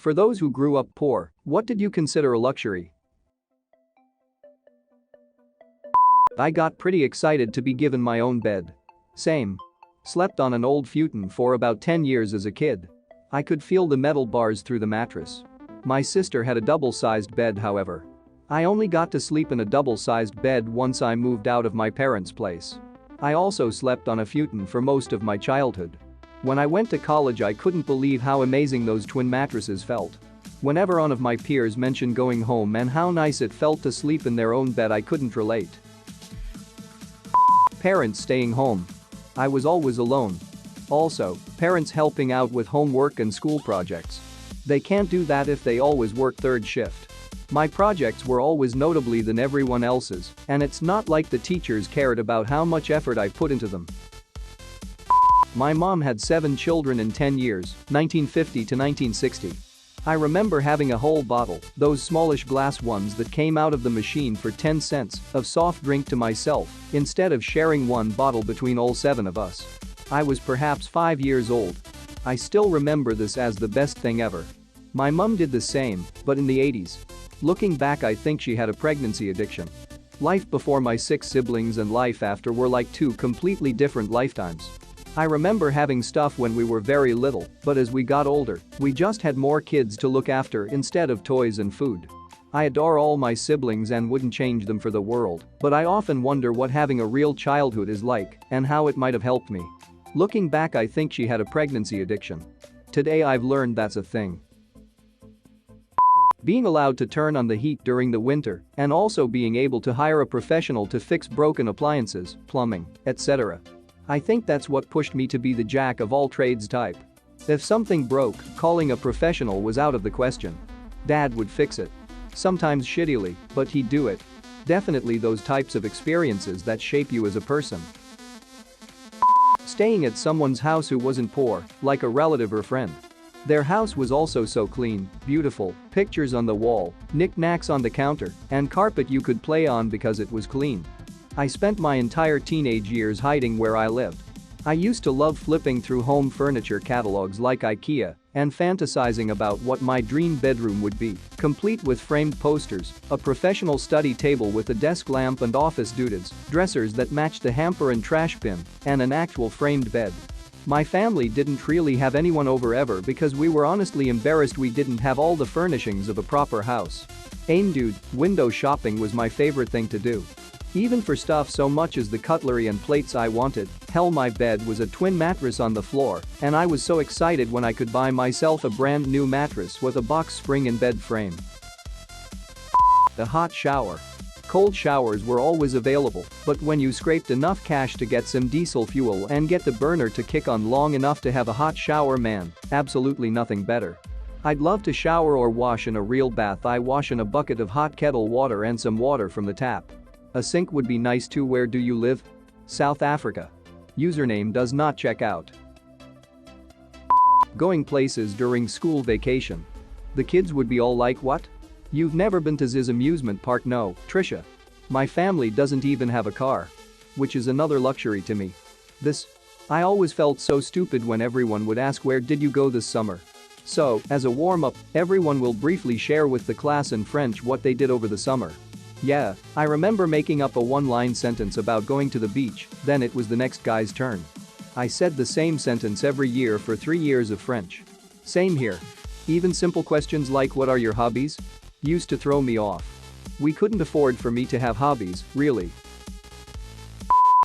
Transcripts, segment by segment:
For those who grew up poor, what did you consider a luxury? I got pretty excited to be given my own bed. Same. Slept on an old futon for about 10 years as a kid. I could feel the metal bars through the mattress. My sister had a double-sized bed, however. I only got to sleep in a double-sized bed once I moved out of my parents' place. I also slept on a futon for most of my childhood. When I went to college, I couldn't believe how amazing those twin mattresses felt. Whenever one of my peers mentioned going home and how nice it felt to sleep in their own bed, I couldn't relate. Parents staying home. I was always alone. Also, parents helping out with homework and school projects. They can't do that if they always work third shift. My projects were always notably than everyone else's, and it's not like the teachers cared about how much effort I put into them. My mom had 7 children in 10 years, 1950 to 1960. I remember having a whole bottle, those smallish glass ones that came out of the machine for 10 cents, of soft drink to myself, instead of sharing one bottle between all 7 of us. I was perhaps 5 years old. I still remember this as the best thing ever. My mom did the same, but in the 80s. Looking back, I think she had a pregnancy addiction. Life before my 6 siblings and life after were like 2 completely different lifetimes. I remember having stuff when we were very little, but as we got older, we just had more kids to look after instead of toys and food. I adore all my siblings and wouldn't change them for the world, but I often wonder what having a real childhood is like and how it might have helped me. Looking back, I think she had a pregnancy addiction. Today I've learned that's a thing. Being allowed to turn on the heat during the winter and also being able to hire a professional to fix broken appliances, plumbing, etc. I think that's what pushed me to be the jack of all trades type. If something broke, calling a professional was out of the question. Dad would fix it. Sometimes shittily, but he'd do it. Definitely those types of experiences that shape you as a person. Staying at someone's house who wasn't poor, like a relative or friend. Their house was also so clean, beautiful, pictures on the wall, knickknacks on the counter, and carpet you could play on because it was clean. I spent my entire teenage years hiding where I lived. I used to love flipping through home furniture catalogs like IKEA and fantasizing about what my dream bedroom would be, complete with framed posters, a professional study table with a desk lamp and office doodads, dressers that matched the hamper and trash bin, and an actual framed bed. My family didn't really have anyone over ever because we were honestly embarrassed we didn't have all the furnishings of a proper house. Dude, window shopping was my favorite thing to do. Even for stuff so much as the cutlery and plates I wanted. Hell, my bed was a twin mattress on the floor, and I was so excited when I could buy myself a brand new mattress with a box spring and bed frame. The hot shower. Cold showers were always available, but when you scraped enough cash to get some diesel fuel and get the burner to kick on long enough to have a hot shower, man, absolutely nothing better. I'd love to shower or wash in a real bath. I wash in a bucket of hot kettle water and some water from the tap. A sink would be nice too. Where do you live? South Africa. Username does not check out. Going places during school vacation. The kids would be all like, what? You've never been to Ziz amusement park? No, Trisha. My family doesn't even have a car. Which is another luxury to me. I always felt so stupid when everyone would ask, where did you go this summer? So, as a warm-up, everyone will briefly share with the class in French what they did over the summer. Yeah, I remember making up a one-line sentence about going to the beach, then it was the next guy's turn. I said the same sentence every year for 3 years of French. Same here. Even simple questions like what are your hobbies? Used to throw me off. We couldn't afford for me to have hobbies, really.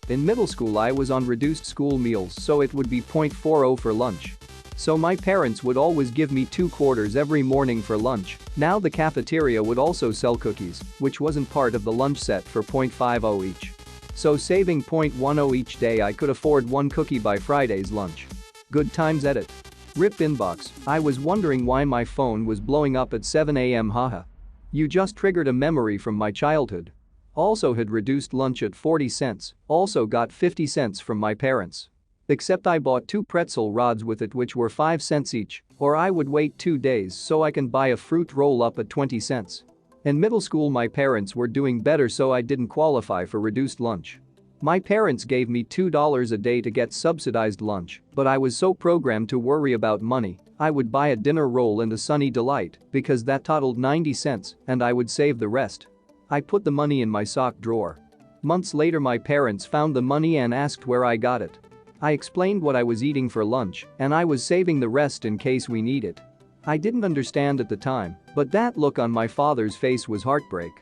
In middle school I was on reduced school meals, so it would be 0.40 for lunch. So my parents would always give me 2 quarters every morning for lunch. Now the cafeteria would also sell cookies, which wasn't part of the lunch set, for 0.50 each. So saving 0.10 each day, I could afford 1 cookie by Friday's lunch. Good times. Edit. RIP inbox. I was wondering why my phone was blowing up at 7 a.m. Haha. You just triggered a memory from my childhood. Also had reduced lunch at 40 cents, also got 50 cents from my parents. Except I bought 2 pretzel rods with it, which were 5 cents each, or I would wait 2 days so I can buy a fruit roll-up at 20 cents. In middle school my parents were doing better, so I didn't qualify for reduced lunch. My parents gave me $2 a day to get subsidized lunch, but I was so programmed to worry about money, I would buy a dinner roll in the Sunny Delight because that totaled 90 cents and I would save the rest. I put the money in my sock drawer. Months later my parents found the money and asked where I got it. I explained what I was eating for lunch and I was saving the rest in case we need it. I didn't understand at the time, but that look on my father's face was heartbreak.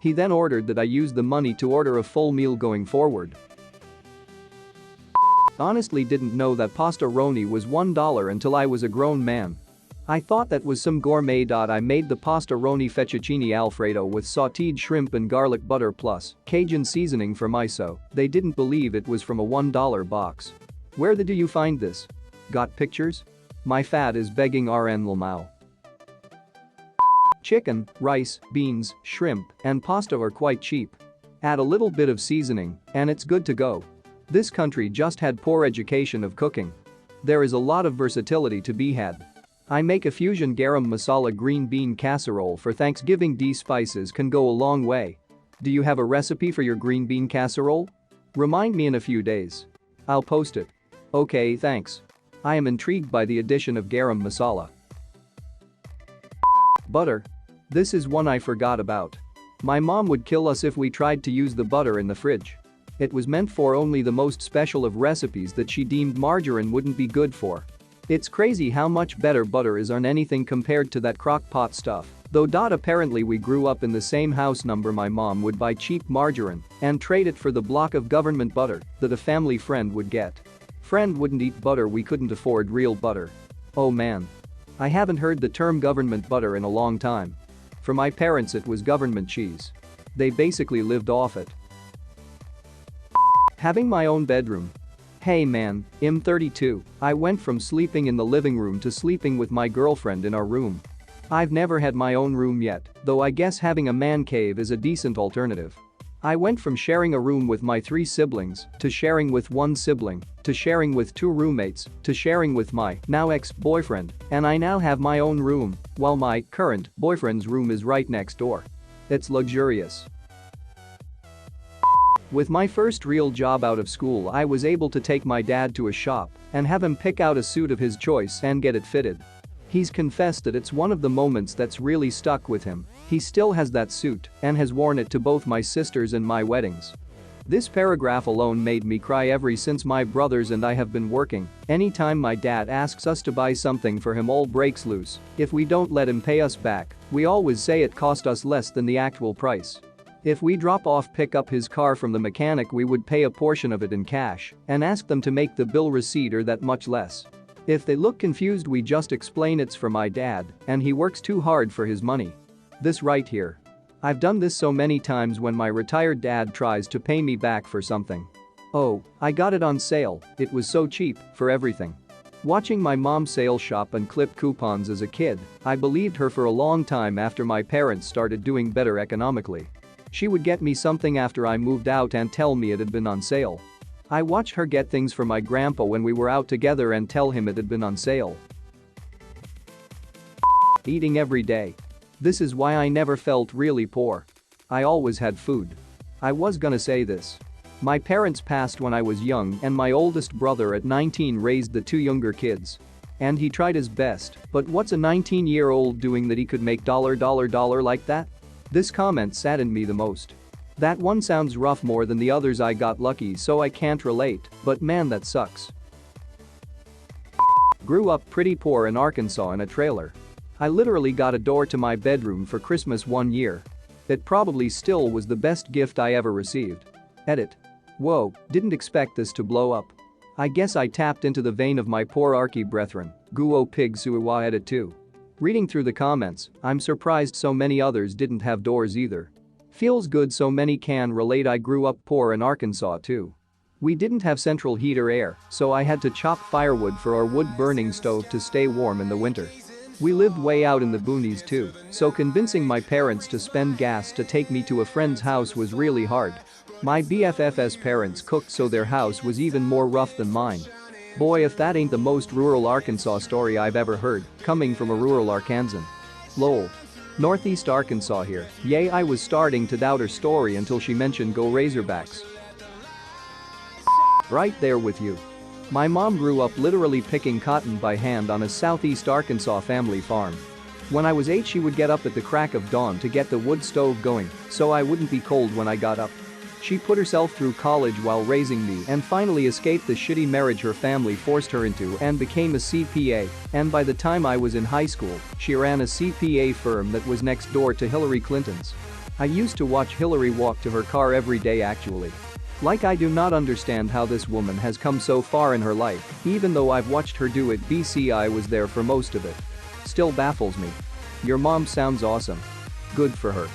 He then ordered that I use the money to order a full meal going forward. Honestly didn't know that pasta-roni was $1 until I was a grown man. I thought that was some gourmet. I made the pasta-roni fettuccine alfredo with sauteed shrimp and garlic butter plus Cajun seasoning for miso. They didn't believe it was from a $1 box. Where do you find this? Got pictures? My fat is begging RN Lamau. Chicken, rice, beans, shrimp, and pasta are quite cheap. Add a little bit of seasoning, and it's good to go. This country just had poor education of cooking. There is a lot of versatility to be had. I make a fusion garam masala green bean casserole for Thanksgiving. These spices can go a long way. Do you have a recipe for your green bean casserole? Remind me in a few days. I'll post it. Okay, thanks. I am intrigued by the addition of garam masala. Butter. This is one I forgot about. My mom would kill us if we tried to use the butter in the fridge. It was meant for only the most special of recipes that she deemed margarine wouldn't be good for. It's crazy how much better butter is on anything compared to that crock pot stuff. Though. Apparently we grew up in the same house. My mom would buy cheap margarine and trade it for the block of government butter that a family friend would get. Friend wouldn't eat butter, we couldn't afford real butter. Oh man. I haven't heard the term government butter in a long time. For my parents it was government cheese. They basically lived off it. Having my own bedroom. Hey man, I'm 32, I went from sleeping in the living room to sleeping with my girlfriend in our room. I've never had my own room yet, though I guess having a man cave is a decent alternative. I went from sharing a room with my 3 siblings, to sharing with 1 sibling, to sharing with 2 roommates, to sharing with my now ex-boyfriend, and I now have my own room, while my current boyfriend's room is right next door. It's luxurious. With my first real job out of school, I was able to take my dad to a shop and have him pick out a suit of his choice and get it fitted. He's confessed that it's one of the moments that's really stuck with him. He still has that suit and has worn it to both my sisters and my weddings. This paragraph alone made me cry ever since my brothers and I have been working. Anytime my dad asks us to buy something for him, all breaks loose. If we don't let him pay us back, we always say it cost us less than the actual price. If we pick up his car from the mechanic, we would pay a portion of it in cash and ask them to make the bill receipt or that much less. If they look confused, we just explain it's for my dad and he works too hard for his money. This right here. I've done this so many times when my retired dad tries to pay me back for something. Oh, I got it on sale, it was so cheap, for everything. Watching my mom sale shop and clip coupons as a kid, I believed her for a long time after my parents started doing better economically. She would get me something after I moved out and tell me it had been on sale. I watched her get things for my grandpa when we were out together and tell him it had been on sale. Eating every day. This is why I never felt really poor. I always had food. I was gonna say this. My parents passed when I was young and my oldest brother at 19 raised the 2 younger kids. And he tried his best, but what's a 19-year-old doing that he could make dollar like that? This comment saddened me the most. That one sounds rough more than the others. I got lucky so I can't relate, but man, that sucks. Grew up pretty poor in Arkansas in a trailer. I literally got a door to my bedroom for Christmas one year. It probably still was the best gift I ever received. Edit. Whoa, didn't expect this to blow up. I guess I tapped into the vein of my poor Arky brethren. Guo pig suiwa edit too. Reading through the comments, I'm surprised so many others didn't have doors either. Feels good so many can relate. I grew up poor in Arkansas too. We didn't have central heat or air, so I had to chop firewood for our wood-burning stove to stay warm in the winter. We lived way out in the boonies too, so convincing my parents to spend gas to take me to a friend's house was really hard. My BFF's parents cooked, so their house was even more rough than mine. Boy, if that ain't the most rural Arkansas story I've ever heard, coming from a rural Arkansan. Lol. Northeast Arkansas here. Yay, I was starting to doubt her story until she mentioned go Razorbacks. Right there with you. My mom grew up literally picking cotton by hand on a southeast Arkansas family farm. When I was 8, she would get up at the crack of dawn to get the wood stove going so I wouldn't be cold when I got up. She put herself through college while raising me and finally escaped the shitty marriage her family forced her into and became a CPA, and by the time I was in high school, she ran a CPA firm that was next door to Hillary Clinton's. I used to watch Hillary walk to her car every day actually. Like, I do not understand how this woman has come so far in her life, even though I've watched her do it. I was there for most of it. Still baffles me. Your mom sounds awesome. Good for her.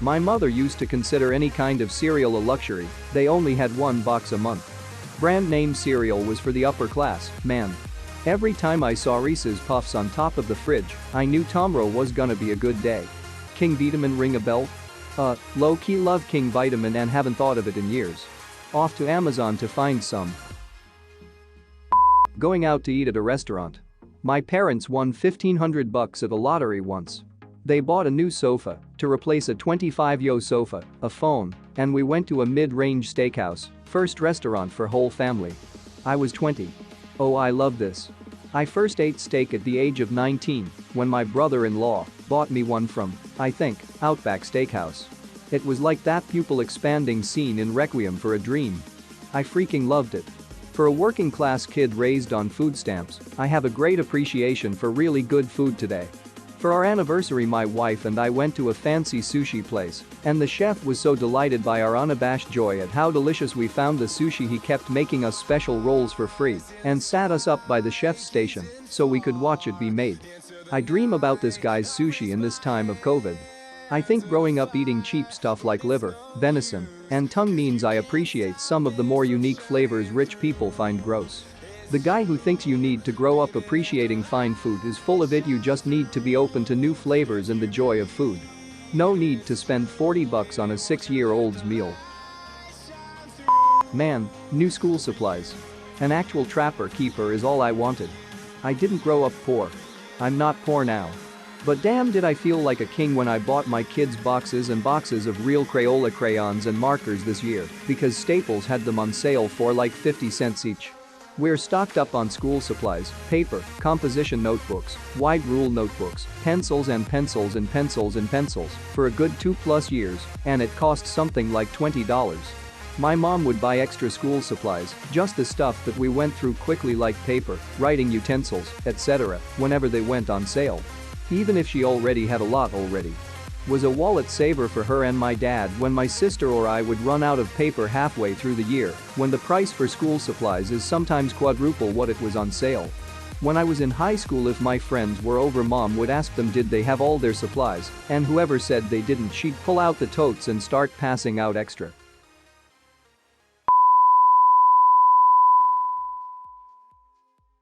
My mother used to consider any kind of cereal a luxury. They only had one box a month. Brand name cereal was for the upper class, man. Every time I saw Reese's Puffs on top of the fridge, I knew tomorrow was gonna be a good day. King Vitamin ring a bell? Low-key love King Vitamin and haven't thought of it in years. Off to Amazon to find some. Going out to eat at a restaurant. My parents won $1,500 at a lottery once. They bought a new sofa to replace a 25-yo sofa, a phone, and we went to a mid-range steakhouse, first restaurant for whole family. I was 20. Oh, I love this. I first ate steak at the age of 19 when my brother-in-law bought me one from, I think, Outback Steakhouse. It was like that pupil expanding scene in Requiem for a Dream. I freaking loved it. For a working-class kid raised on food stamps, I have a great appreciation for really good food today. For our anniversary, my wife and I went to a fancy sushi place, and the chef was so delighted by our unabashed joy at how delicious we found the sushi, he kept making us special rolls for free and sat us up by the chef's station so we could watch it be made. I dream about this guy's sushi in this time of COVID. I think growing up eating cheap stuff like liver, venison, and tongue means I appreciate some of the more unique flavors rich people find gross. The guy who thinks you need to grow up appreciating fine food is full of it. You just need to be open to new flavors and the joy of food. No need to spend $40 on a 6-year-old's meal. Man, new school supplies. An actual trapper keeper is all I wanted. I didn't grow up poor. I'm not poor now. But damn, did I feel like a king when I bought my kids boxes and boxes of real Crayola crayons and markers this year because Staples had them on sale for like 50 cents each. We're stocked up on school supplies, paper, composition notebooks, wide rule notebooks, pencils and pencils and pencils and pencils for a good 2+ years, and it costs something like $20. My mom would buy extra school supplies, just the stuff that we went through quickly like paper, writing utensils, etc., whenever they went on sale. Even if she already had a lot already. Was a wallet saver for her and my dad when my sister or I would run out of paper halfway through the year, when the price for school supplies is sometimes quadruple what it was on sale. When I was in high school, if my friends were over, mom would ask them did they have all their supplies, and whoever said they didn't, she'd pull out the totes and start passing out extra.